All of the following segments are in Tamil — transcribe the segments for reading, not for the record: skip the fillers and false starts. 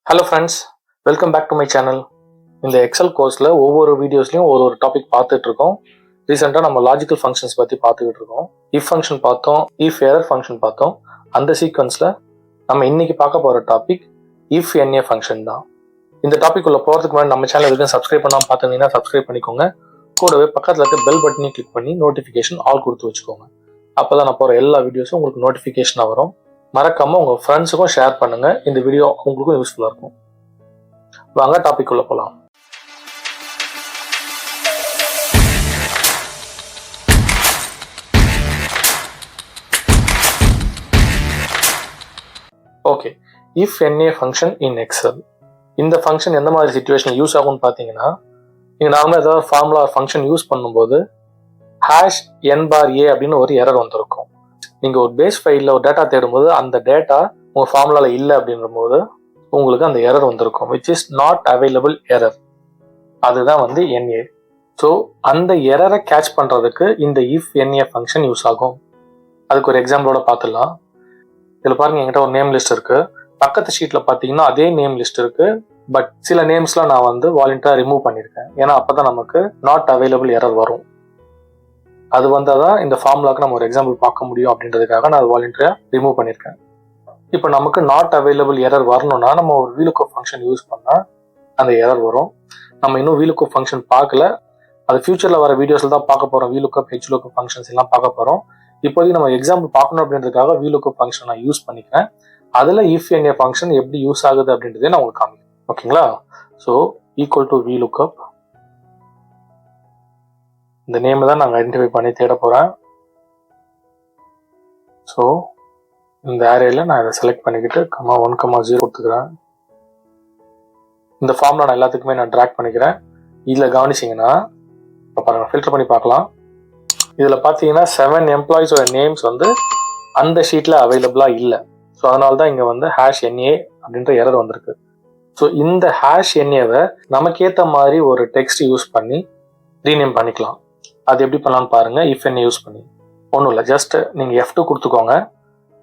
Hello friends, welcome back to my channel. In the Excel course la ஒவ்வொரு வீடியோஸ்லயும் ஒரு டாபிக் பார்த்துட்டு இருக்கோம். ரீசெண்டா நம்ம லாஜிக்கல் ஃபங்க்ஷன்ஸ் பத்தி பார்த்துட்டு இருக்கோம். if ஃபங்க்ஷன் பார்த்தோம், if error ஃபங்க்ஷன் பார்த்தோம். அந்த சீக்வென்ஸ்ல நம்ம இன்னைக்கு பார்க்க போற டாபிக் IFNA ஃபங்க்ஷன் தான். இந்த டாபிக் உள்ள போறதுக்கு முன்னாடி நம்ம சேனல் எதுவும் சப்ஸ்கிரைப் பண்ணாம பார்த்தீங்கன்னா சப்ஸ்கிரைப் பண்ணிக்கோங்க. கூடவே பக்கத்துல இருக்க பெல் பட்டனையும் கிளிக் பண்ணி நோட்டிஃபிகேஷன் ஆல் கொடுத்து வச்சுக்கோங்க. அப்பதான் நான் போற எல்லா வீடியோஸும் உங்களுக்கு நோட்டிஃபிகேஷனா வரும். மறக்காம உங்க ஃப்ரெண்ட்ஸுக்கும் ஷேர் பண்ணுங்க. இந்த வீடியோ உங்களுக்கும் யூஸ்ஃபுல்லா இருக்கும். வாங்க டாபிக் உள்ள போலாம். ஓகே, IFNA ஃபங்க்ஷன் இன் எக்ஸல். இந்த ஃபங்க்ஷன் எந்த மாதிரி சிச்சுவேஷன் யூஸ் ஆகும்னு பார்த்தீங்கன்னா, நீங்க நார்மலாக ஏதாவது ஃபார்முலா ஃபங்க்ஷன் யூஸ் பண்ணும்போது #n/a அப்படின்னு ஒரு எரர் வந்திருக்கும். நீங்க ஒரு பேஸ் ஃபைல்ல ஒரு டேட்டா தேடும்போது அந்த டேட்டா உங்க ஃபார்முலால இல்லை அப்படின்ற போது உங்களுக்கு அந்த எரர் வந்திருக்கும், which is not available error. அதுதான் வந்து NA. ஸோ அந்த எரரை கேட்ச் பண்றதுக்கு இந்த IFNA ஃபங்க்ஷன் யூஸ் ஆகும். அதுக்கு ஒரு எக்ஸாம்பிளோட பார்த்துடலாம். இதில் பாருங்க, என்கிட்ட ஒரு நேம் லிஸ்ட் இருக்கு. பக்கத்து ஷீட்ல பார்த்தீங்கன்னா அதே நேம் லிஸ்ட் இருக்கு. பட் சில நேம்ஸ்லாம் நான் வந்து வாலண்டரா ரிமூவ் பண்ணியிருக்கேன். ஏன்னா அப்பதான் நமக்கு நாட் அவைலபிள் எரர் வரும். அது வந்தாதான் இந்த ஃபார்முலாக்கு நம்ம ஒரு எக்ஸாம்பிள் பார்க்க முடியும் அப்படின்றதுக்காக நான் வாலண்டரியா ரிமூவ் பண்ணியிருக்கேன். இப்போ நமக்கு நாட் அவைலபிள் எரர் வரணும்னா நம்ம ஒரு VLOOKUP ஃபங்க்ஷன் யூஸ் பண்ணா அந்த எரர் வரும். நம்ம இன்னும் VLOOKUP ஃபங்க்ஷன் பார்க்கல. அது ஃபியூச்சர்ல வர வீடியோஸ்ல தான் பார்க்க போறோம். VLOOKUP, XLOOKUP ஃபங்க்ஷன்ஸ் எல்லாம் பார்க்க போறோம். இப்போதைக்கு நம்ம எக்ஸாம்பிள் பார்க்கணும் அப்படின்றதுக்காக VLOOKUP ஃபங்க்ஷன் நான் யூஸ் பண்ணிக்கிறேன். அதுல IFNA ஃபங்க்ஷன் எப்படி யூஸ் ஆகுது அப்படின்றதே நான் உங்களுக்கு காமிக்கிறேன். ஓகேங்களா? So equal to VLOOKUP. இந்த நேம் தான் நாங்கள் ஐடென்டிஃபை பண்ணி தேட போறேன். ஸோ இந்த ஏரியால நான் இதை செலக்ட் பண்ணிக்கிட்டு 1,0 கொடுத்துக்கிறேன். இந்த ஃபார்ம்ல நான் எல்லாத்துக்குமே நான் ட்ராக் பண்ணிக்கிறேன். இதில் கவனிச்சிங்கன்னா இப்போ பாருங்க, ஃபில்டர் பண்ணி பார்க்கலாம். இதில் பார்த்தீங்கன்னா 7 எம்ப்ளாயிஸோட நேம்ஸ் வந்து அந்த ஷீட்டில் அவைலபிளாக இல்லை. ஸோ அதனால தான் இங்கே வந்து #NA அப்படின்ற எரர் வந்திருக்கு. ஸோ இந்த #NAவை நமக்கு ஏற்ற மாதிரி ஒரு டெக்ஸ்ட் யூஸ் பண்ணி ரீநேம் பண்ணிக்கலாம். அது எப்படி பண்ணலாம்னு பாருங்க. IFNA யூஸ் பண்ணி ஒன்றும் இல்லை, ஜஸ்ட் நீங்கள் F2 கொடுத்துக்கோங்க.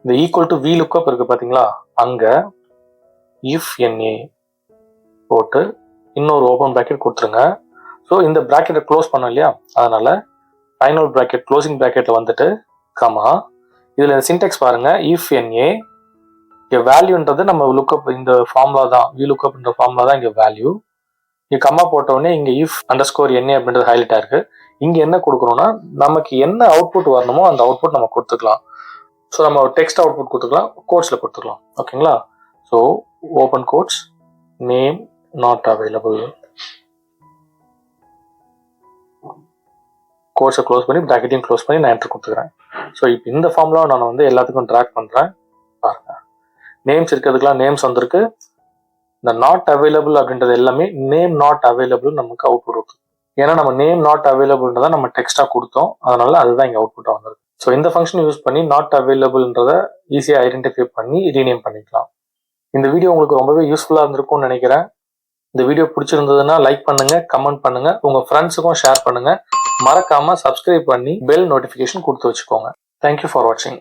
இந்த ஈக்குவல் டு VLOOKUP இருக்கு பார்த்தீங்களா, அங்கே IFNA போட்டு இன்னொரு ஓப்பன் ப்ராக்கெட் கொடுத்துருங்க. ஸோ இந்த ப்ராக்கெட்டை க்ளோஸ் பண்ணோம் இல்லையா, அதனால ஃபைனல் ப்ராக்கெட் க்ளோசிங் ப்ராக்கெட்டில் வந்துட்டு கமா. இதில் இந்த சின்டெக்ஸ் பாருங்க, IFNA இங்கே வேல்யூன்றது நம்ம லுக்கப் இந்த ஃபார்முலா தான், VLOOKUPன்ற ஃபார்முலா தான் இங்கே வேல்யூ. இங்கே கம்மா போட்டோடனே இங்கே IF_NA அப்படின்றது ஹைலைட் ஆயிருக்கு. இங்கே என்ன கொடுக்கணும்னா நமக்கு என்ன அவுட்புட் வரணுமோ அந்த அவுட்புட் நம்ம கொடுத்துக்கலாம். ஸோ நம்ம டெக்ஸ்ட் அவுட்புட் கொடுத்துக்கலாம், கோட்ஸில் கொடுத்துக்கலாம். ஓகேங்களா? So open quotes, name not available, கோட்ஸை க்ளோஸ் பண்ணி ப்ராக்கெட்டையும் க்ளோஸ் பண்ணி நான் என்டர் கொடுத்துக்கிறேன். ஸோ இப்போ இந்த ஃபார்முலா நான் வந்து எல்லாத்துக்கும் ட்ராக் பண்ணுறேன். பாருங்க, நேம்ஸ் இருக்கிறதுக்கெல்லாம் நேம்ஸ் வந்திருக்கு. இந்த நாட் அவைலபிள் அப்படின்றது எல்லாமே நேம் நாட் அவைலபிள் நமக்கு அவுட்புட் கொடுக்கும். ஏன்னா நம்ம நேம் நாட் அவைலபிள்ன்றதை நம்ம டெக்ஸ்டா கொடுத்தோம், அதனால அதுதான் இங்கே அவுட்புட்டாக வந்திருக்கு. ஸோ இந்த ஃபங்க்ஷன் யூஸ் பண்ணி நாட் அவைலபிள்ன்றதை ஈஸியாக ஐடென்டிஃபை பண்ணி ரீநேம் பண்ணிக்கலாம். இந்த வீடியோ உங்களுக்கு ரொம்பவே யூஸ்ஃபுல்லாக இருந்திருக்கும்னு நினைக்கிறேன். இந்த வீடியோ பிடிச்சிருந்ததுன்னா லைக் பண்ணுங்க, கமெண்ட் பண்ணுங்க, உங்க ஃப்ரெண்ட்ஸுக்கும் ஷேர் பண்ணுங்க. மறக்காம சப்ஸ்கிரைப் பண்ணி பெல் நோட்டிஃபிகேஷன் கொடுத்து வச்சுக்கோங்க. தேங்க்யூ ஃபார் வாட்சிங்.